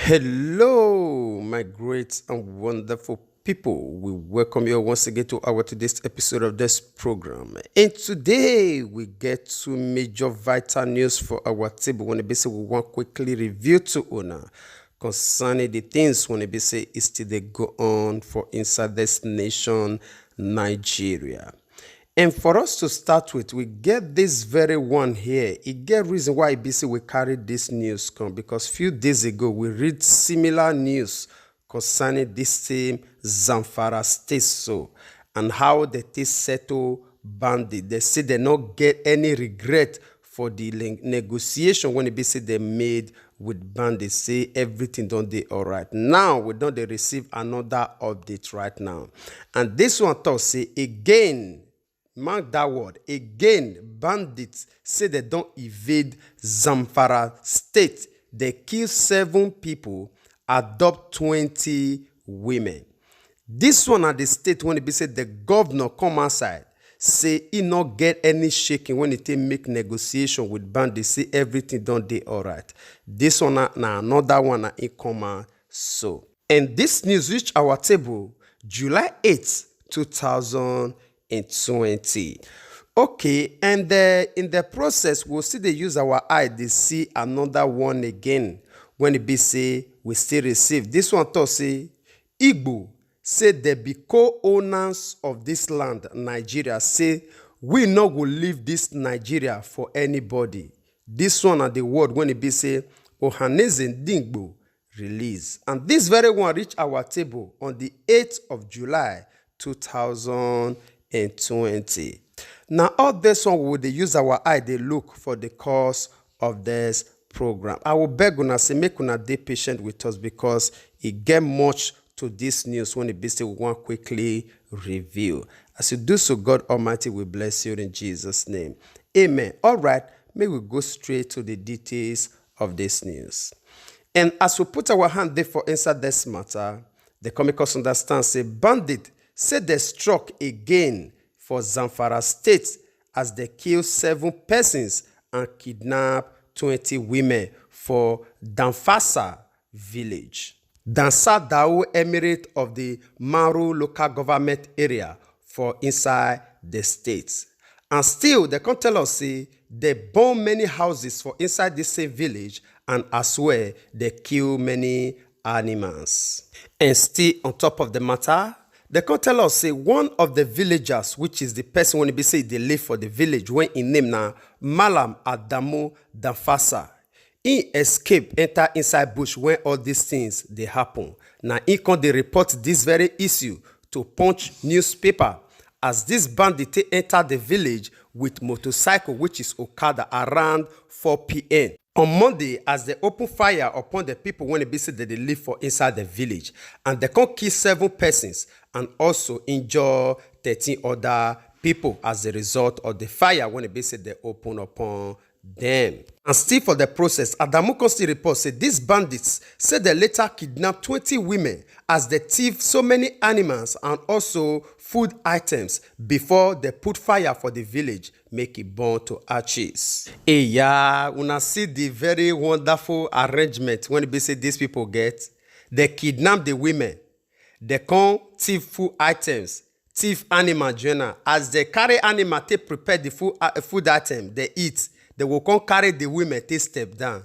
Hello, my great and wonderful people. We welcome you once again to our today's episode of this program. And today we get two major vital news for our table. When we want quickly review to owner concerning the things when we say is still they go on for inside this nation, Nigeria. And for us to start with, we get this very one here. It get reason why BC we carry this news come because few days ago we read similar news concerning this same Zamfara state so and how they take settle bandit. They say they not get any regret for the negotiation when it be say they made with bandits. Say everything don't they all right. Now we don't they receive another update right now, and this one talk say again. Mark that word. Again, bandits say they don't evade Zamfara state. They kill 7 people, adopt 20 women. This one at the state when it be said the governor come outside, say he not get any shaking when it make negotiation with bandits, say everything don't they all right. This one now another one na it come out so. And this news reached our table July 8th, 2020. Okay, and in the process, we'll still use our eye to see another one again. When it be say we still receive this one to say Igbo say they be co-owners of this land, Nigeria. Say we not go leave this Nigeria for anybody. This one at the word when it be say Ohaneze Ndigbo release, and this very one reached our table on the 8th of July 2020. Now all this one would use our eye they look for the cause of this program. I will beg una say make una dey patient with us because it get much to this news when it be say we want quickly review. As you do so, God Almighty will bless you in Jesus' name. Amen. All right, may we go straight to the details of this news. And as we put our hand there for inside this matter, the Comicus understand say bandit say they struck again for Zamfara state as they kill 7 persons and kidnap 20 women for Danfasa village. Dansa Dao Emirate of the Maru local government area for inside the state. And still, they can tell us say they burn many houses for inside the same village and as well they kill many animals. And still on top of the matter, they can tell us say one of the villagers, which is the person when it be say they live for the village, when in name now Malam Adamu Danfasa, he escape enter inside bush when all these things they happen. Now he can they report this very issue to Punch newspaper as this bandit enter the village with motorcycle, which is Okada, around 4 p.m. On Monday, as they open fire upon the people when it be said that they live for inside the village, and they can kill 7 persons and also injure 13 other people as a result of the fire when it be said they open upon them. And still for the process, Adamu Consti report said these bandits said they later kidnapped 20 women as they thief so many animals and also food items before they put fire for the village, make it burn to ashes. Hey, yeah, una see the very wonderful arrangement when it be said these people get. They kidnap the women, they come thief food items, thief animal journal. As they carry animal, they prepare the food item, they eat. They will come carry the women, they step down.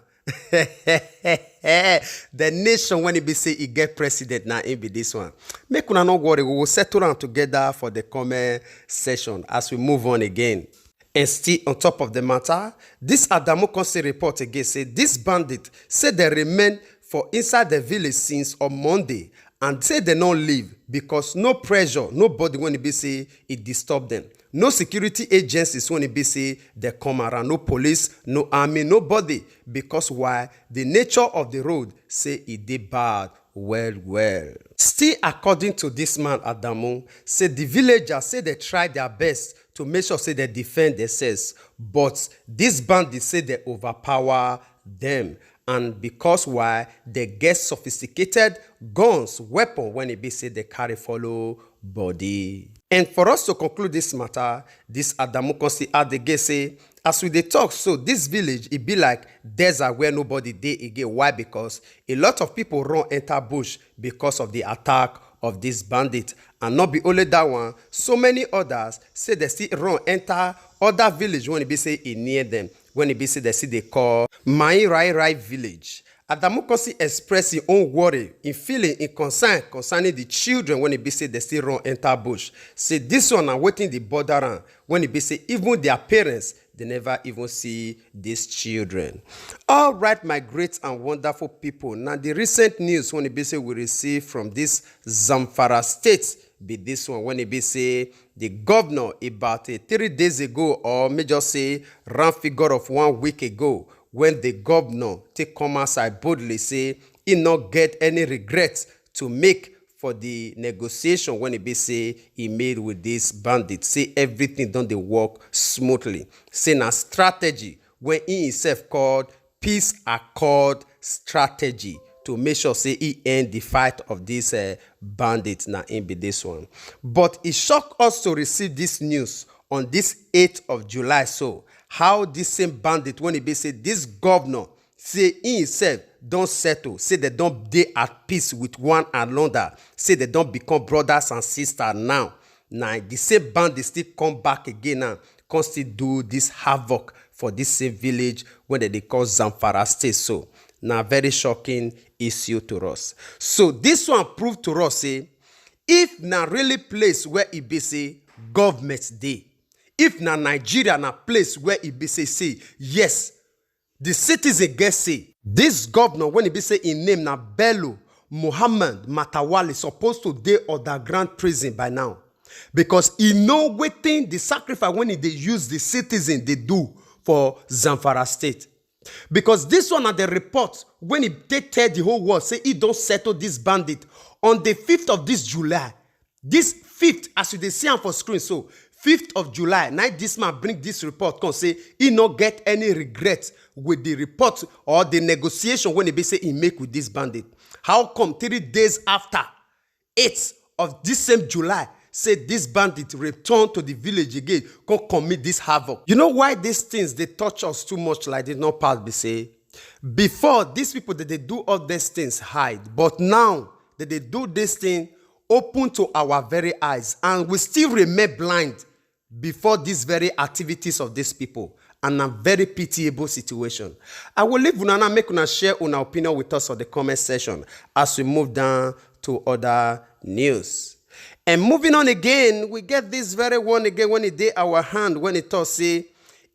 The nation, when it be say it get president, now it be this one. Make una not worry, we will settle down together for the comment session as we move on again. And still on top of the matter, this Adamu Consti report again say this bandit say they remain for inside the village since on Monday and say they not leave because no pressure, nobody when it be say it disturb them. No security agencies when it be say they come around, no police, no army, nobody. Because why? The nature of the road say it did bad well. Still according to this man Adamu, say the villagers say they try their best to make sure say they defend themselves. But this bandits say they overpower them. And because why? They get sophisticated guns, weapon when it be say they carry follow body. And for us to conclude this matter, this Adamu Consti add again say as we dey talk so, this village, it be like desert where nobody dey again. Why? Because a lot of people run enter bush because of the attack of this bandit. And not be only that one, so many others say they still run enter other village when it be say e near them. When it be say they see they call Mai Rai Rai village. Adamu Kosi express his own worry, in feeling, in concern concerning the children when it be say they still run enter bush. Say this one are waiting the border around when it be say even their parents, they never even see these children. All right, my great and wonderful people. Now, the recent news when it be say we receive from this Zamfara state be this one. When it be say the governor about 3 days ago, or may just say round figure of 1 week ago, when the governor take come outside boldly say he not get any regrets to make for the negotiation when it be say he made with this bandit. Say everything done the work smoothly. Say na strategy when he himself called peace accord strategy to make sure say he end the fight of this bandit. Now in be this one. But it shocked us to receive this news on this 8th of July. So how this same bandit when it be say this governor say he himself don't settle, say they don't dey at peace with one another, say they don't become brothers and sisters now. Now the same bandit still come back again now, can still do this havoc for this same village when they call Zamfara state. So now very shocking issue to us. So this one proved to us say if na really place where it be say government dey, if na Nigeria na place where it be say yes, the citizen get say this governor when it be say in name na Bello Muhammad Matawali supposed to dey underground prison by now, because he know waiting the sacrifice when they use the citizen they do for Zamfara state. Because this one at the report when he tell the whole world say he don't settle this bandit on the 5th of this July. This 5th, as you dey see am for screen, so 5th of July, now this man bring this report, can say he not get any regret with the report or the negotiation when he be say he make with this bandit. How come 3 days after 8th of this same July, say this bandit return to the village again, can commit this havoc? You know why these things, they touch us too much like they not pass be say? Before, these people that they do all these things hide, but now that they do this thing open to our very eyes, and we still remain blind before these very activities of these people, and a very pitiable situation. I will leave una make una share una opinion with us on the comment section as we move down to other news. And moving on again, we get this very one again when it dey our hand, when it talks say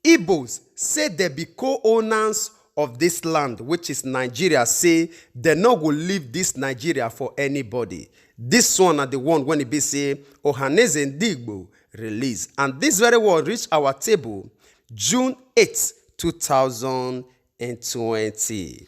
Igbos say they be co-owners of this land, which is Nigeria, say they no go leave this Nigeria for anybody. This one are the one when it be say Ohaneze Ndigbo release. And this very one reached our table June 8th, 2020.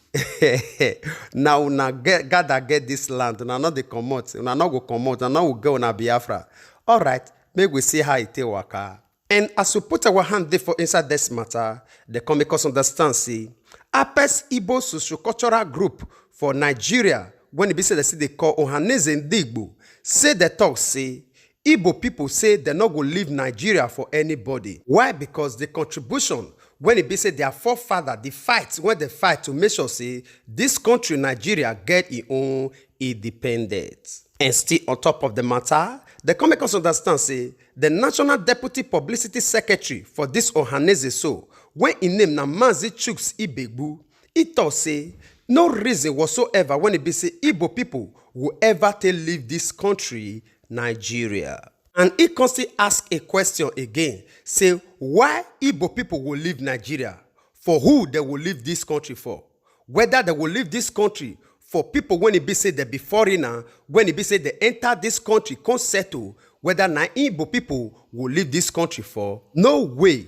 Now una gotta get this land. Una not the commot. Una not go commot. Una will go na Biafra. All right, maybe we see how it take waka. And as we put our hand there for inside this matter, they come make us understand, see, Apes Igbo Socio-Cultural Group for Nigeria, when it be said they call Ohaneze Ndigbo, say the talk say, Igbo people say they not go leave Nigeria for anybody. Why? Because the contribution, when it be said their forefather, the fight, when they fight to make sure say this country, Nigeria, get its own independence. And still on top of the matter, they come make us understand, say, the National Deputy Publicity Secretary for this Ohaneze so, when in name na Mazi Chuks Ibegbu, he thought say, no reason whatsoever when it be say Igbo people will ever leave this country, Nigeria. And he constantly ask a question again, say, why Igbo people will leave Nigeria? For who they will leave this country for? Whether they will leave this country for people when it be say they be foreigner, when it be say they enter this country, can't settle, whether na Igbo people will leave this country for? No way.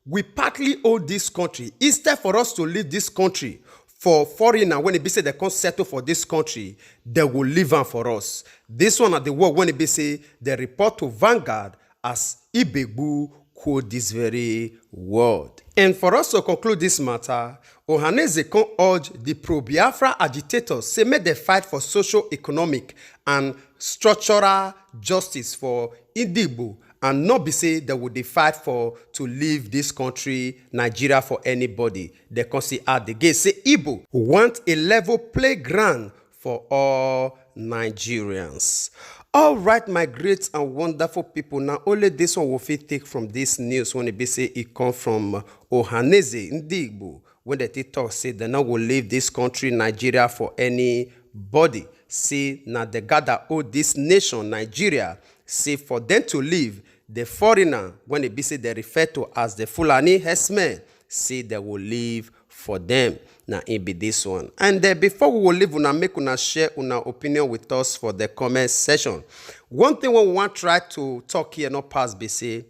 We partly own this country. Instead for us to leave this country for foreigner, when it be say they can't settle for this country, they will leave them for us. This one at the work when it be say they report to Vanguard as Ibegbu quote this very word. And for us to conclude this matter, Ohaneze can urge the pro-Biafra agitators say make they fight for socio-economic and structural justice for Ndigbo and not be say they would fight for to leave this country, Nigeria, for anybody. They can see at the gate, say Igbo want a level playground for all Nigerians. All right, my great and wonderful people. Now, only this one will fit take from this news when it be say it come from Ohaneze Ndigbo. When they talk, say they not will leave this country, Nigeria, for anybody. See, now the God that owe this nation, Nigeria, say for them to leave, the foreigner, when it be say they refer to as the Fulani herdsmen, say they will leave for them. Now, it be this one. And before we will leave, una make una share una opinion with us for the comment section. One thing we want to try to talk here, not pass be say,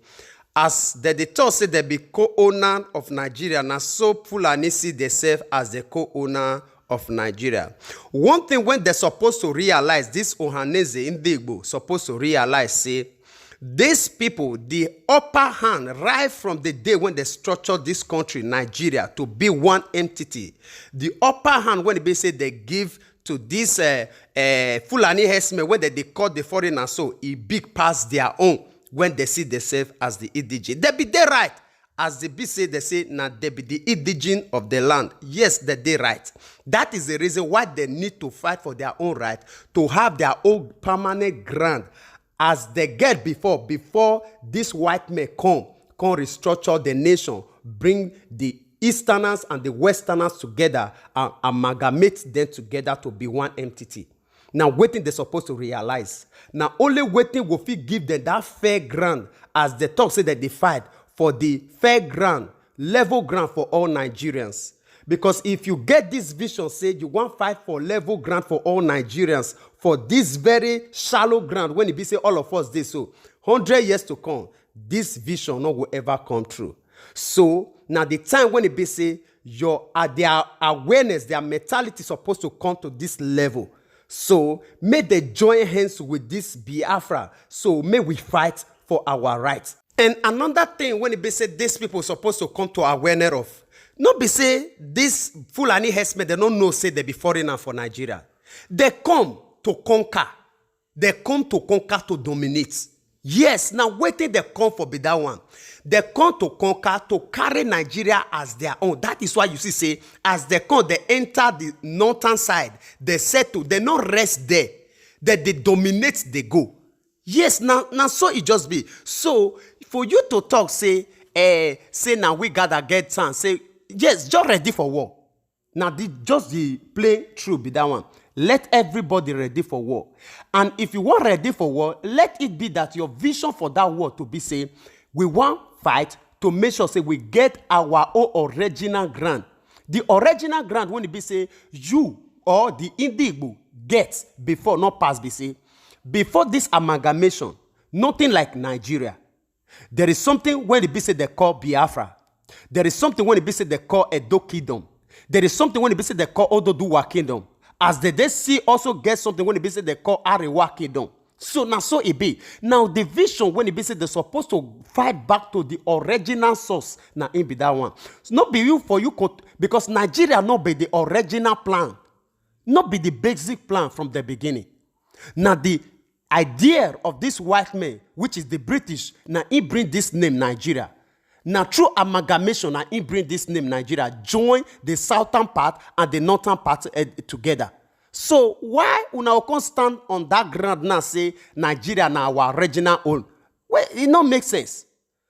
as the talk say they be co-owner of Nigeria, now so Fulani see themselves as the co-owner of Nigeria. One thing when they're supposed to realize, this Ohaneze Ndigbo supposed to realize, say, these people, the upper hand, right from the day when they structured this country, Nigeria, to be one entity, the upper hand, when they say they give to this Fulani herdsmen, when they call the foreigner, so it big past their own, when they see themselves as the indigene. They be there right. As the be say, they say, now they be the indigene of the land. Yes, they right. That is the reason why they need to fight for their own right, to have their own permanent ground, as they get before this white men come restructure the nation, bring the Easterners and the Westerners together and amalgamate them together to be one entity. Now, waiting they're supposed to realize. Now, only waiting will give them that fair ground, as the talk say that they fight for the fair ground, level ground for all Nigerians. Because if you get this vision, say you want to fight for level ground for all Nigerians, for this very shallow ground, when it be say all of us this, so 100 years to come, this vision no will ever come true. So now the time when it be say their awareness, their mentality is supposed to come to this level. So may they join hands with this Biafra. So may we fight for our rights. And another thing when it be say these people supposed to come to awareness of, not be say this Fulani herdsmen, they don't know say they be foreigner for Nigeria. They come to conquer. They come to conquer, to dominate. Yes, now waiting they come for be that one. They come to conquer, to carry Nigeria as their own. That is why you see say, as they come, they enter the northern side. They settle, they not rest there. They dominate, they go. Yes, now so it just be. So for you to talk, say now we gotta get chance, say, yes, just ready for war. Now, just the plain true be that one. Let everybody ready for war. And if you want ready for war, let it be that your vision for that war to be, say, we want fight to make sure, say, we get our own original ground. The original ground, when it be, say, you or the Ndigbo gets before, not pass, be, say, before this amalgamation, nothing like Nigeria. There is something when it be, say, they call Biafra. There is something when it be said they call Edo Kingdom. There is something when it be said they call Ododuwa Kingdom. As they see also get something when it be said they call Arewa Kingdom. So now so it be. Now the vision when it be said they're supposed to fight back to the original source. Now it be that one. So not be you for you because Nigeria not be the original plan. Not be the basic plan from the beginning. Now the idea of this white man, which is the British, now he bring this name Nigeria. Now, through amalgamation, and he bring this name Nigeria, join the southern part and the northern part together. So, why una can stand on that ground now say Nigeria now our regional own? Well, it don't make sense.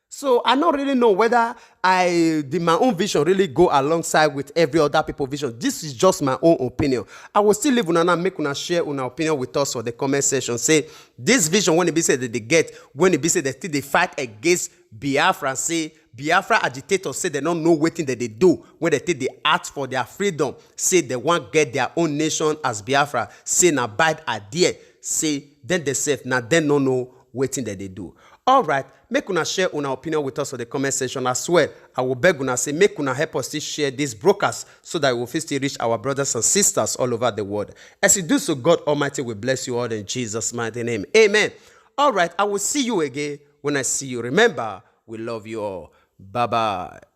So, I don't really know whether my own vision really go alongside with every other people's vision. This is just my own opinion. I will still leave una make una share una opinion with us for the comment section. Say, this vision, when it be said that they get, when it be said that they fight against Biafra, say, Biafra agitators say they don't know what thing that they do when they take the act for their freedom. Say they want to get their own nation as Biafra. Say na bad idea. Say then they say now they don't know what thing that they do. All right, make una share una opinion with us on the comment section as well. I will beg una say make una help us to share these broadcasts so that we will still reach our brothers and sisters all over the world. As you do so, God Almighty will bless you all in Jesus' mighty name. Amen. All right, I will see you again when I see you. Remember, we love you all. Bye-bye.